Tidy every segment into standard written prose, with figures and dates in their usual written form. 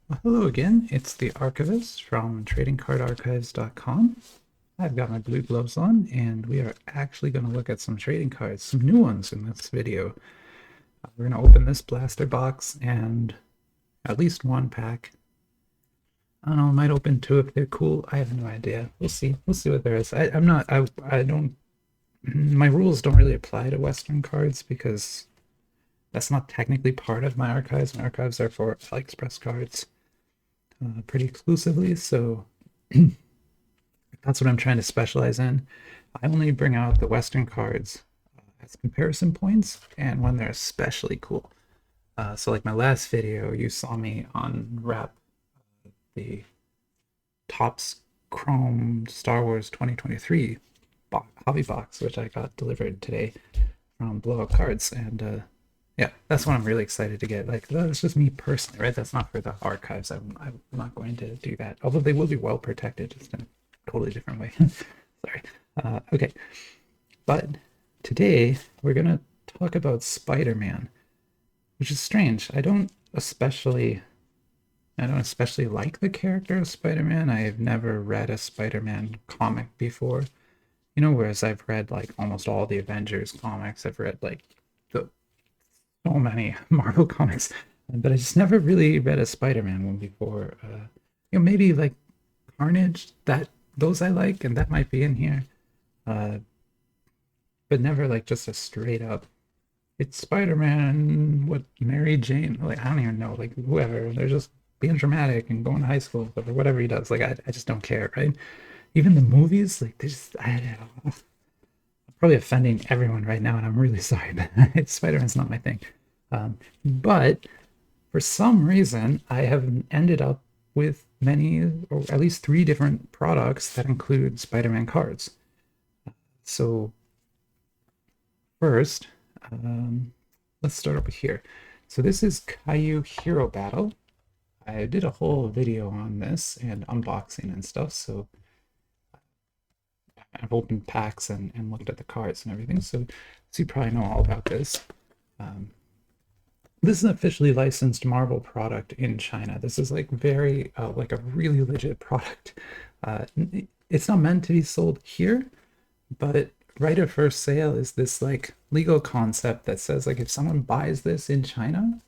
Well, hello again. It's the Archivist from tradingcardarchives.com. I've got my blue gloves on, and we are actually going to look at some trading cards, some new ones in this video. We're going to open this blaster box and at least one pack. I don't know, I might open two if they're cool. I have no idea. We'll see. We'll see what there is. I'm not, I don't, my rules don't really apply to Western cards because that's not technically part of my archives. My archives are for AliExpress cards. Pretty exclusively, so that's what I'm trying to specialize in. I only bring out the Western cards as comparison points and when they're especially cool. So like my last video, you saw me unwrap the Topps Chrome Star Wars 2023 hobby box, which I got delivered today from Blowout Cards, and yeah, that's what I'm really excited to get. Like, that's just me personally, right? That's not for the archives. I'm not going to do that. Although they will be well protected, just in a totally different way. Sorry. Okay. But today we're gonna talk about Spider-Man, which is strange. I don't especially like the character of Spider-Man. I have never read a Spider-Man comic before. Whereas I've read like almost all the Avengers comics. I've read like the so many Marvel comics, but I just never really read a Spider-Man one before. Maybe like Carnage, that those I like, and that might be in here, uh, but never like just a straight up. It's Spider-Man. What Mary Jane? Like I don't even know. Like whoever. They're just being dramatic and going to high school or whatever he does. Like I just don't care, right? Even the movies, like they just I'm probably offending everyone right now, and I'm really sorry, but Spider-Man's not my thing. But for some reason, I have ended up with many, or at least three different products that include Spider-Man cards. So first, let's start over here. So this is Kayou Hero Battle. I did a whole video on this and unboxing and stuff, so I've opened packs and looked at the cards and everything, so you probably know all about this. This is an officially licensed Marvel product in China. This is like very like a really legit product. It's not meant to be sold here, but right of first sale is this like legal concept that says like if someone buys this in China,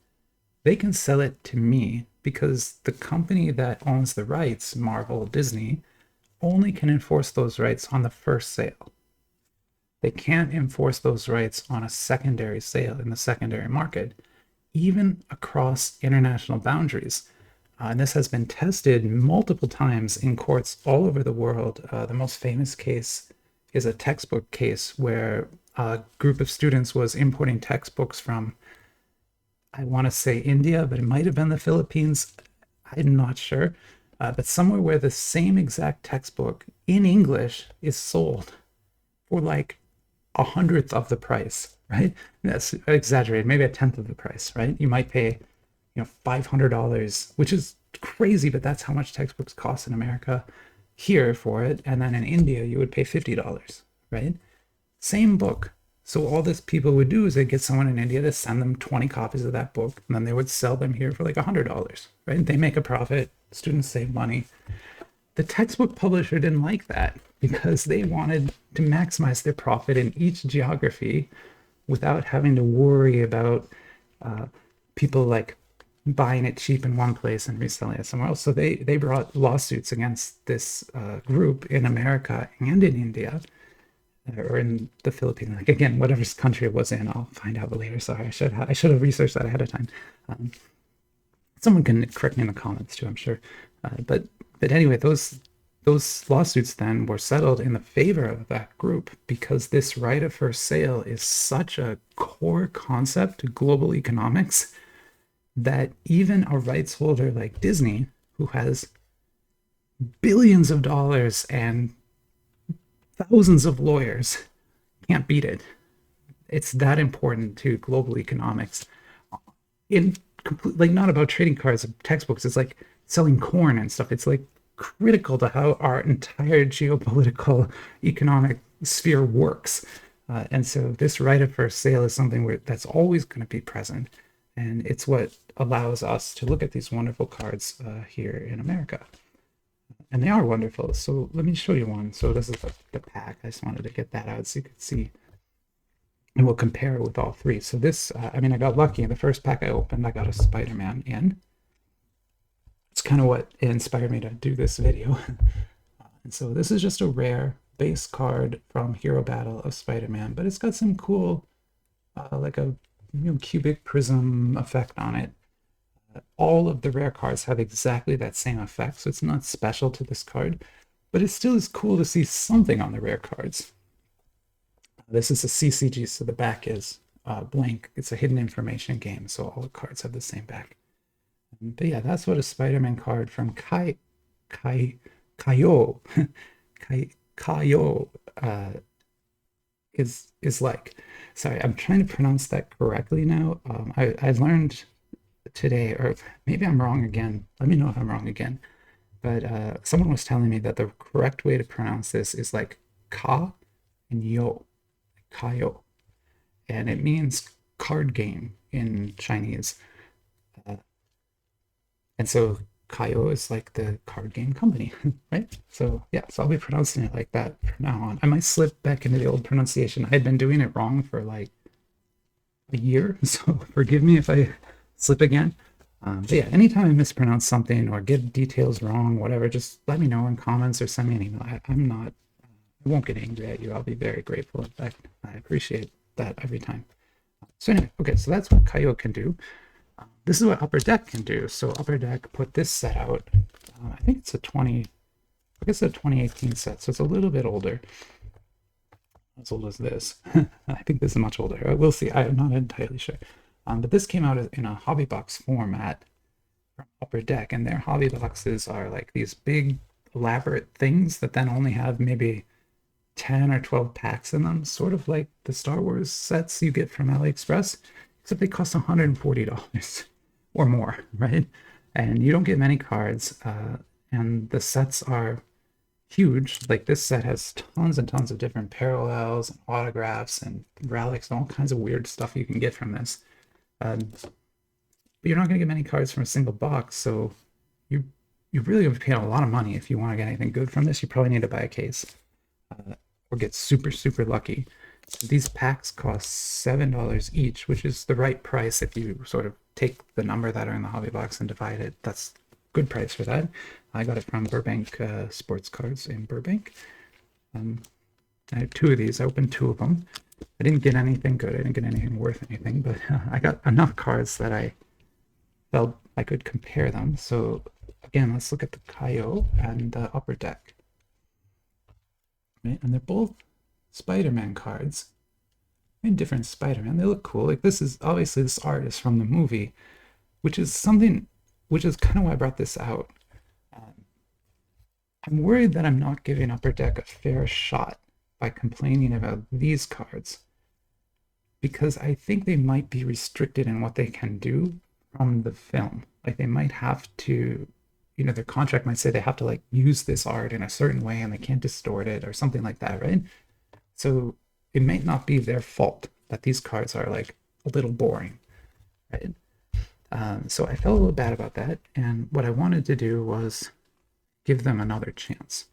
they can sell it to me because the company that owns the rights, Marvel Disney, only can enforce those rights on the first sale. They can't enforce those rights on a secondary sale in the secondary market, even across international boundaries. And this has been tested multiple times in courts all over the world. The most famous case is a textbook case where a group of students was importing textbooks from, I want to say India, but it might have been the Philippines. I'm not sure. But somewhere where the same exact textbook in English is sold for like 100th of the price, right? That's exaggerated, maybe a tenth of the price, right? You might pay, $500, which is crazy, but that's how much textbooks cost in America here for it. And then in India, you would pay $50, right? Same book. So all this people would do is they'd get someone in India to send them 20 copies of that book, and then they would sell them here for like $100, right? They make a profit, students save money. The textbook publisher didn't like that because they wanted to maximize their profit in each geography without having to worry about people like buying it cheap in one place and reselling it somewhere else. So they brought lawsuits against this group in America and in India, or in the Philippines, like again, whatever country it was in, I'll find out later. Sorry, I should have researched that ahead of time. Someone can correct me in the comments too, I'm sure. But anyway, those lawsuits then were settled in the favor of that group because this right of first sale is such a core concept to global economics that even a rights holder like Disney, who has billions of dollars and thousands of lawyers, can't beat it. It's that important to global economics. In like not about trading cards and textbooks, it's like selling corn and stuff. It's like critical to how our entire geopolitical economic sphere works. And so this right of first sale is something that's always going to be present. And it's what allows us to look at these wonderful cards here in America. And they are wonderful. So let me show you one. So this is the pack. I just wanted to get that out so you could see. And we'll compare it with all three. So this, I mean, I got lucky. In the first pack I opened, I got a Spider-Man in. It's kind of what inspired me to do this video. And so this is just a rare base card from Hero Battle of Spider-Man, but it's got some cool, like a cubic prism effect on it. All of the rare cards have exactly that same effect, so it's not special to this card, but it still is cool to see something on the rare cards. This is a CCG, so the back is blank. It's a hidden information game, so all the cards have the same back. But yeah, that's what a Spider-Man card from Kayou is like. Sorry, I'm trying to pronounce that correctly now. I learned today, or maybe I'm wrong again. Let me know if I'm wrong again. But someone was telling me that the correct way to pronounce this is like ka and yo, Kayou, and it means card game in Chinese. And so Kayou is like the card game company, right? So yeah, so I'll be pronouncing it like that from now on. I might slip back into the old pronunciation. I had been doing it wrong for like a year, so forgive me if I slip again. But yeah, anytime I mispronounce something or get details wrong, whatever, just let me know in comments or send me an email. I won't get angry at you. I'll be very grateful. In fact, I appreciate that every time. So anyway, okay, so that's what Kayou can do. This is what Upper Deck can do. So Upper Deck put this set out. I think it's a 2018 set, so it's a little bit older. As old as this. I think this is much older. We'll see. I'm not entirely sure. But this came out in a hobby box format from Upper Deck, and their hobby boxes are like these big, elaborate things that then only have maybe 10 or 12 packs in them, sort of like the Star Wars sets you get from AliExpress, except they cost $140 or more, right? And you don't get many cards, and the sets are huge. Like this set has tons and tons of different parallels and autographs and relics and all kinds of weird stuff you can get from this. But you're not going to get many cards from a single box, so you really have to pay a lot of money if you want to get anything good from this. You probably need to buy a case or get super, super lucky. These packs cost $7 each, which is the right price if you sort of take the number that are in the hobby box and divide it. That's good price for that. I got it from Burbank Sports Cards in Burbank. I have two of these. I opened two of them. I didn't get anything good. I didn't get anything worth anything, but I got enough cards that I felt I could compare them. So again, let's look at the Kayou and the Upper Deck. Right? And they're both Spider-Man cards. And different Spider-Man. They look cool. Like this is obviously this art is from the movie, which is kind of why I brought this out. I'm worried that I'm not giving Upper Deck a fair shot by complaining about these cards, because I think they might be restricted in what they can do from the film. Like they might have to, their contract might say they have to like use this art in a certain way and they can't distort it or something like that, right? So it may not be their fault that these cards are like a little boring, right? So I felt a little bad about that, and what I wanted to do was give them another chance.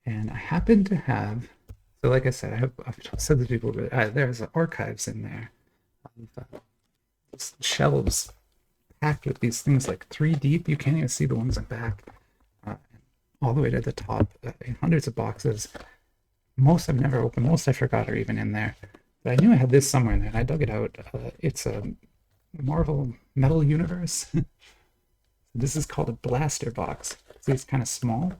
And I happen to have, so like I said, I've said to people, there's archives in there, shelves packed with these things like 3 deep. You can't even see the ones in back, all the way to the top, in hundreds of boxes. Most I've never opened, most I forgot are even in there. But I knew I had this somewhere in there, and I dug it out. It's a Marvel Metal Universe. This is called a blaster box. So it's kind of small.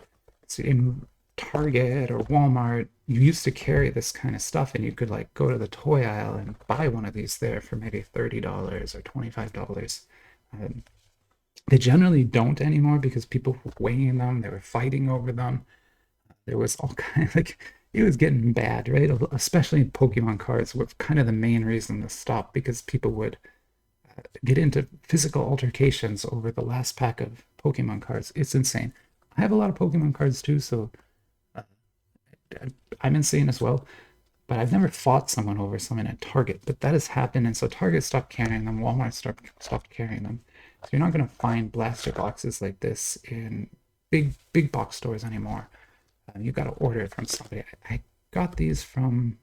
So in Target or Walmart, you used to carry this kind of stuff, and you could like go to the toy aisle and buy one of these there for maybe $30 or $25. They generally don't anymore because people were weighing them, they were fighting over them. There was all kind of like, it was getting bad, right? Especially Pokemon cards were kind of the main reason to stop, because people would get into physical altercations over the last pack of Pokemon cards. It's insane. I have a lot of Pokemon cards too, so I'm insane as well. But I've never fought someone over something at Target, but that has happened, and so Target stopped carrying them, Walmart stopped carrying them. So you're not going to find blaster boxes like this in big box stores anymore. You got to order it from somebody. I got these from.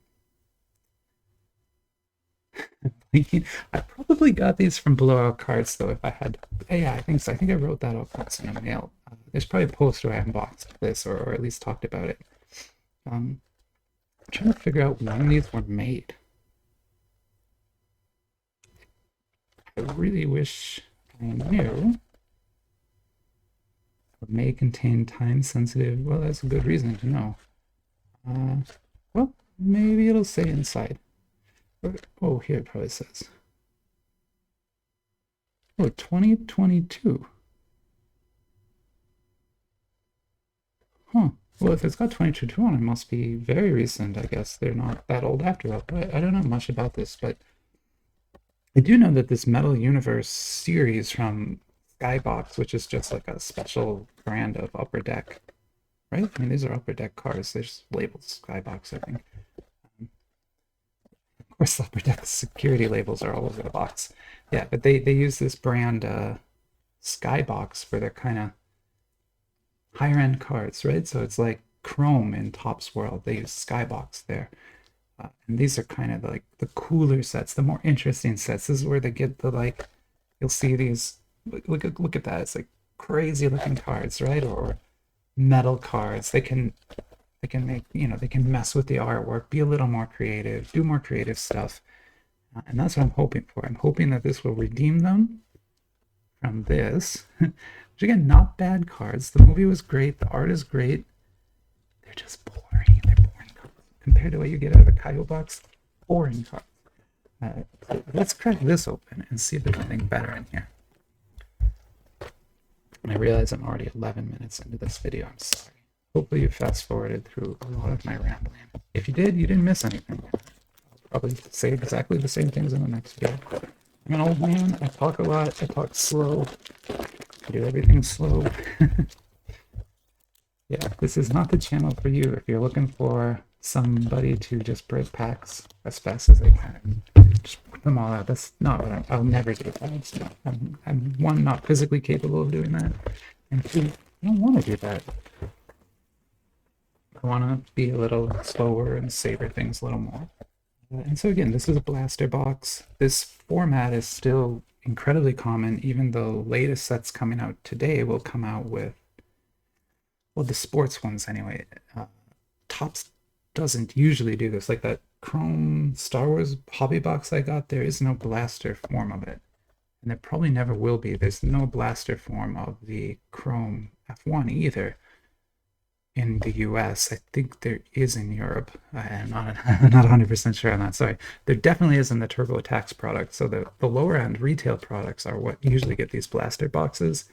I probably got these from Blowout Cards though. If I had, yeah, I think so. I think I wrote that up once in a mail. There's probably a post where I unboxed this or at least talked about it. I'm trying to figure out when these were made. I really wish I knew. May contain time-sensitive. Well, that's a good reason to know. Well, maybe it'll say inside. Oh, here it probably says. Oh, 2022. Huh. Well, if it's got 2022 on it, must be very recent. I guess they're not that old after all. But I don't know much about this, but I do know that this Metal Universe series from Skybox, which is just like a special brand of Upper Deck, right? I mean, these are Upper Deck cards. They're just labeled Skybox, I think. Of course, Upper Deck security labels are all over the box. Yeah, but they use this brand Skybox for their kind of higher end cards, right? So it's like Chrome in Topps World. They use Skybox there. And these are kind of like the cooler sets, the more interesting sets. This is where they get the like, you'll see these, look at that. It's like crazy looking cards, right? Or metal cards. They can make, they can mess with the artwork, be a little more creative, do more creative stuff. And that's what I'm hoping for. I'm hoping that this will redeem them from this. Which again, not bad cards. The movie was great. The art is great. They're just boring. They're boring cards compared to what you get out of a Kayou box. Boring cards. Let's crack this open and see if there's anything better in here. And I realize I'm already 11 minutes into this video. I'm sorry. Hopefully you fast forwarded through a lot of my rambling. If you did, you didn't miss anything. I'll probably say exactly the same things in the next video. I'm an old man. I talk a lot. I talk slow. I do everything slow. Yeah, this is not the channel for you if you're looking for somebody to just break packs as fast as they can. Just put them all out. That's not what I'll never do that. I'm one, not physically capable of doing that, and two, I don't want to do that. I want to be a little slower and savor things a little more. And so again, this is a blaster box. This format is still incredibly common. Even the latest sets coming out today will come out with, well, the sports ones anyway. Topps doesn't usually do this. Like that Chrome Star Wars hobby box I got, there is no blaster form of it. And there probably never will be. There's no blaster form of the Chrome F1 either in the US. I think there is in Europe. I'm not 100% sure on that. Sorry. There definitely is in the TurboTax product. So the lower end retail products are what usually get these blaster boxes.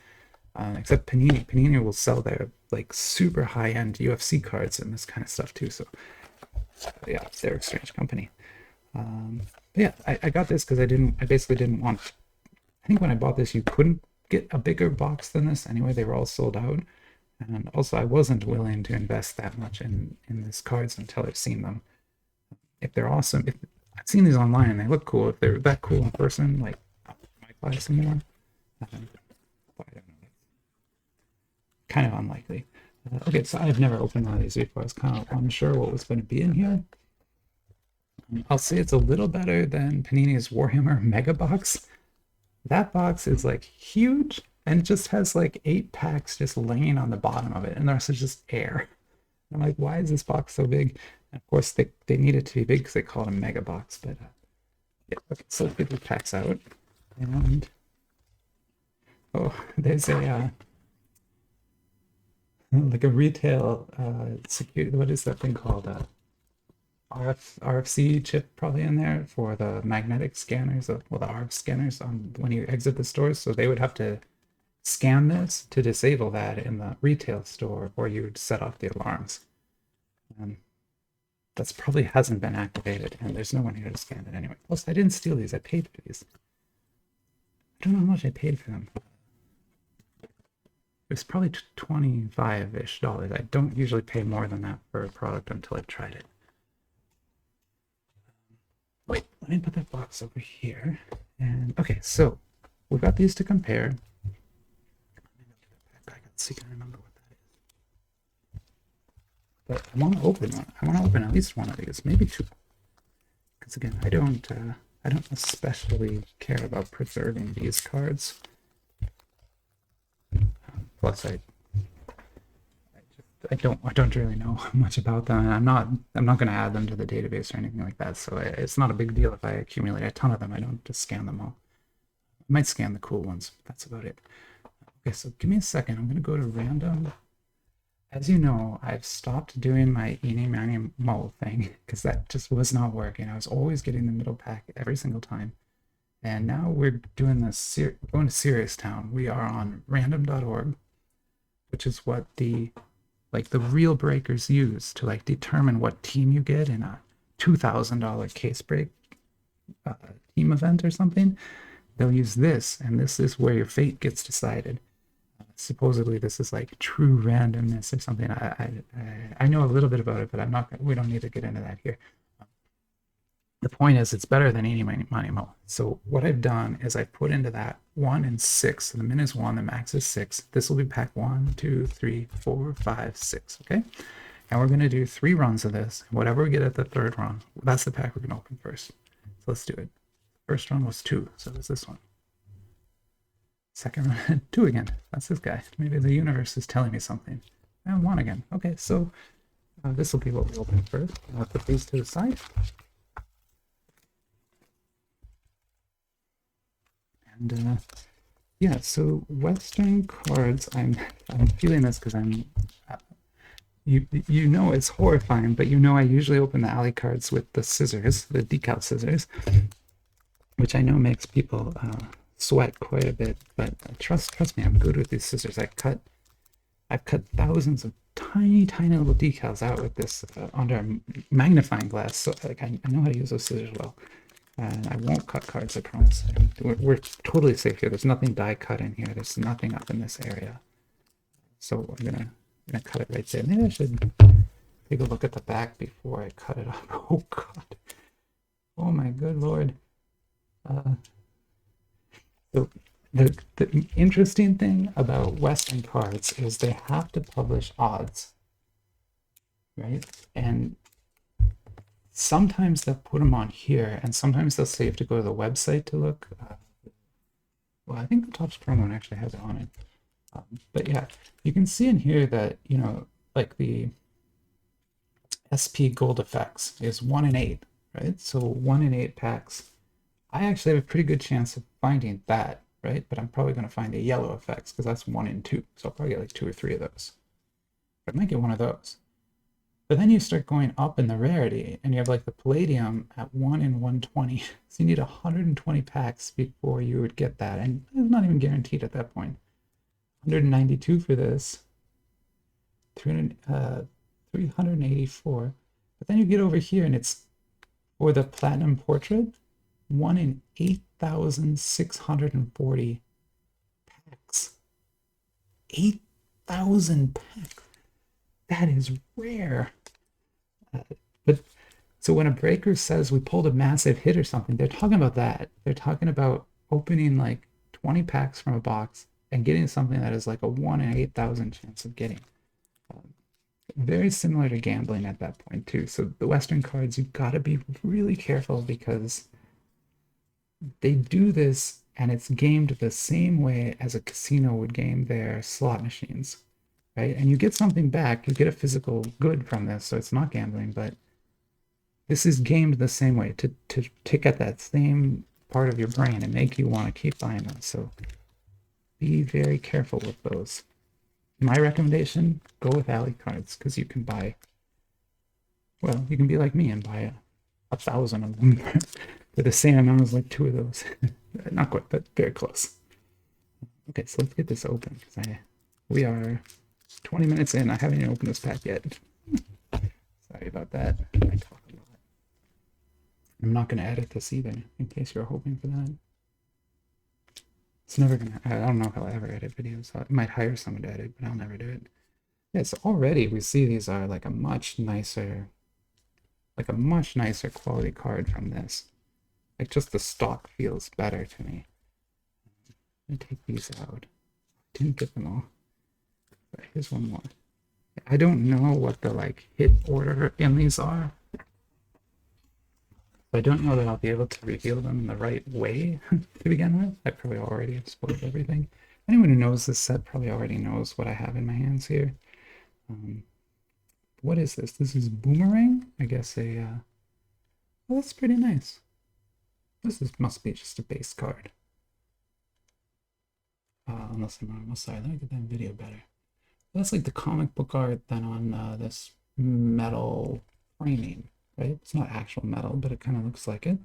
Except Panini. Panini will sell their like super high end UFC cards and this kind of stuff too. So yeah, they're a strange company. Yeah, I got this because I basically didn't want. I think when I bought this, you couldn't get a bigger box than this anyway. They were all sold out. And also, I wasn't willing to invest that much in these cards until I've seen them. If they're awesome, if I've seen these online and they look cool, if they're that cool in person, like I might buy some more. But I don't know. Kind of unlikely. Okay, so I've never opened one of these before. I was kind of unsure what was going to be in here. I'll say it's a little better than Panini's Warhammer Mega Box. That box is like huge and just has like 8 packs just laying on the bottom of it, and the rest is just air. I'm like, why is this box so big? And of course, they need it to be big because they call it a mega box. But yeah, okay, so let's get the packs out. And oh, there's a like a retail security. What is that thing called? RFC chip probably in there for the magnetic scanners, well, the RF scanners on when you exit the stores. So they would have to scan this to disable that in the retail store, or you would set off the alarms. That's probably hasn't been activated, and there's no one here to scan it anyway. Plus, I didn't steal these. I paid for these. I don't know how much I paid for them. It was probably $25-ish. I don't usually pay more than that for a product until I've tried it. let me put that box over here. And okay, so we've got these to compare. Let's see if I can remember what that is. But I want to open one. I want to open at least one of these, maybe two. Because again, I don't especially care about preserving these cards. Plus, I don't really know much about them, and I'm not going to add them to the database or anything like that. So it's not a big deal if I accumulate a ton of them. I don't just scan them all. I might scan the cool ones, but that's about it. Okay, so give me a second. I'm going to go to random. As you know, I've stopped doing my eeny, miny, mo thing because that just was not working. I was always getting the middle pack every single time. And now we're doing this, going to Serious Town. We are on random.org, which is what the real breakers use to like determine what team you get in a $2,000 case break team event or something. They'll use this, and this is where your fate gets decided. Supposedly this is like true randomness or something. I know a little bit about it, but we don't need to get into that here. The point is, it's better than any money mo. So what I've done is I put into that 1 and 6. So the min is 1, the max is 6. This will be pack 1, 2, 3, 4, 5, 6. Okay, and we're going to do 3 runs of this. Whatever we get at the 3rd run, that's the pack we're going to open first. So let's do it. First run was 2, so there's this one. Second run, 2 again. That's this guy. Maybe the universe is telling me something. And 1 again. Okay, so this will be what we open first. I'll put these to the side. And yeah, so Western cards. I'm feeling this because you know it's horrifying, but you know I usually open the alley cards with the scissors, the decal scissors, which I know makes people sweat quite a bit. But trust me, I'm good with these scissors. I've cut thousands of tiny little decals out with this under a magnifying glass. So like I know how to use those scissors well. And I won't cut cards, I promise. We're totally safe here. There's nothing die cut in here. There's nothing up in this area. So I'm gonna cut it right there. Maybe I should take a look at the back before I cut it up. Oh God. Oh my good Lord. So the interesting thing about Western cards is they have to publish odds, right? And sometimes they'll put them on here, and sometimes they'll say you have to go to the website to look. Well, I think the Topps Chrome one actually has it on it. But yeah, you can see in here that, you know, like the SP Gold Effects is 1 in 8, right? So 1 in 8 packs. I actually have a pretty good chance of finding that, right? But I'm probably going to find the yellow effects because that's 1 in 2. So I'll probably get like 2 or 3 of those. But I might get one of those. But then you start going up in the rarity, and you have like the Palladium at 1 in 120. So you need 120 packs before you would get that, and it's not even guaranteed at that point. 192 for this, 384. But then you get over here, and it's for the Platinum Portrait, 1 in 8,640 packs. 8,000 packs. That is rare. But so when a breaker says we pulled a massive hit or something, they're talking about that. They're talking about opening like 20 packs from a box and getting something that is like a 1 in 8,000 chance of getting. Very similar to gambling at that point too. So the Western cards, you've got to be really careful because they do this and it's gamed the same way as a casino would game their slot machines. Right? And you get something back, you get a physical good from this, so it's not gambling, but this is gamed the same way to tick at that same part of your brain and make you want to keep buying them. So be very careful with those. My recommendation, go with alley cards because you can buy, well, you can be like me and buy 1,000 of them for the same amount as like 2 of those. Not quite, but very close. Okay, so let's get this open because we are 20 minutes in. I haven't even opened this pack yet. Sorry about that. I talk a lot. I'm not going to edit this either, in case you're hoping for that. It's never going to, I don't know if I'll ever edit videos. I might hire someone to edit, but I'll never do it. Yeah, so already we see these are like a much nicer quality card from this. Like just the stock feels better to me. Let me take these out. Didn't get them all. But here's one more. I don't know what the like hit order in these are. I don't know that I'll be able to reveal them in the right way to begin with. I probably already have spoiled everything. Anyone who knows this set probably already knows what I have in my hands here. What is this? This is Boomerang? I guess well, that's pretty nice. Must be just a base card. Unless I'm wrong. Oh, sorry, let me get that video better. That's like the comic book art then on this metal framing, right? It's not actual metal, but it kind of looks like it.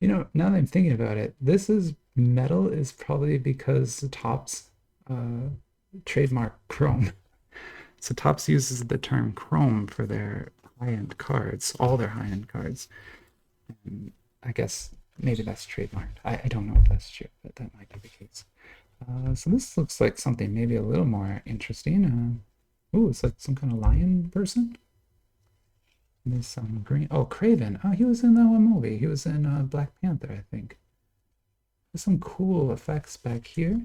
You know, now that I'm thinking about it, this is metal is probably because the Topps trademark chrome. So Topps uses the term chrome for their high-end cards, all their high-end cards. And I guess maybe that's trademarked. I don't know if that's true, but that might be the case. So this looks like something maybe a little more interesting. Ooh, it's like some kind of lion person. And there's some green. Oh, Craven. Oh, he was in that one movie. He was in Black Panther, I think. There's some cool effects back here.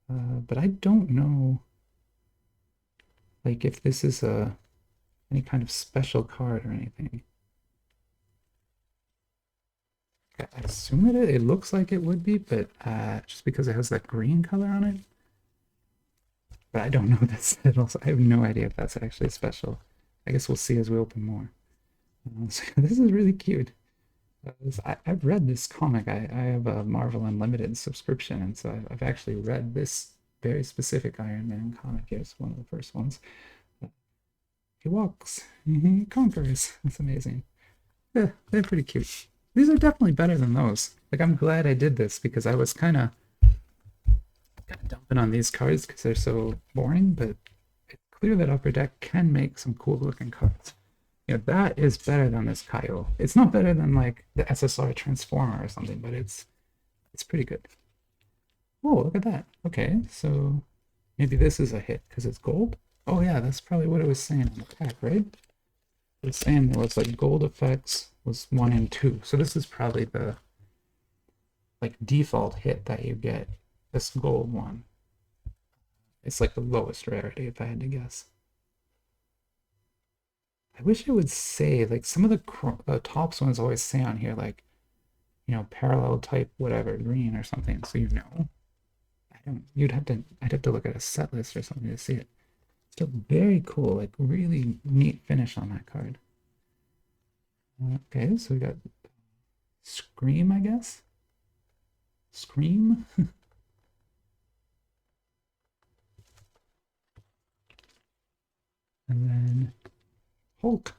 But I don't know, like, if this is any kind of special card or anything. I assume it looks like it would be, but just because it has that green color on it. But I don't know this at all. So I have no idea if that's actually special. I guess we'll see as we open more. So this is really cute. I've read this comic. I have a Marvel Unlimited subscription, and so I've actually read this very specific Iron Man comic. Here's one of the first ones. He walks, he conquers. That's amazing. Yeah, they're pretty cute. These are definitely better than those. Like, I'm glad I did this because I was kind of dumping on these cards because they're so boring, but it's clear that Upper Deck can make some cool looking cards. You know, that is better than this Kayou. It's not better than like the SSR Transformer or something, but it's pretty good. Oh, look at that. Okay, so maybe this is a hit because it's gold. Oh yeah, that's probably what it was saying on the pack, right? It was saying there was like gold effects was 1 and 2. So this is probably the like default hit that you get. This gold one. It's like the lowest rarity if I had to guess. I wish it would say, like, some of the Topps ones always say on here, like, you know, parallel type whatever green or something, so you know. I'd have to look at a set list or something to see it. Still very cool, like really neat finish on that card. Okay, so we got Scream, I guess. Scream. And then Hulk.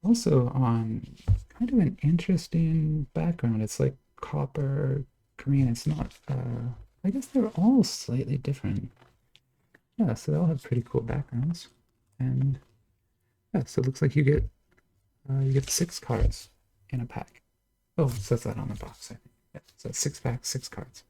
Also on kind of an interesting background. It's like copper green. It's not, I guess they're all slightly different. Yeah, so they all have pretty cool backgrounds. And yeah, so it looks like you get 6 cards in a pack. Oh, it says that on the box, I think. Yeah, so 6 packs, 6 cards.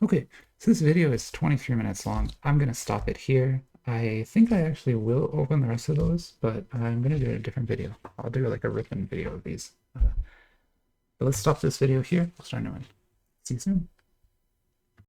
Okay, so this video is 23 minutes long. I'm going to stop it here. I think I actually will open the rest of those, but I'm going to do a different video. I'll do like a ripping video of these. But let's stop this video here. We'll start a new one. See you soon.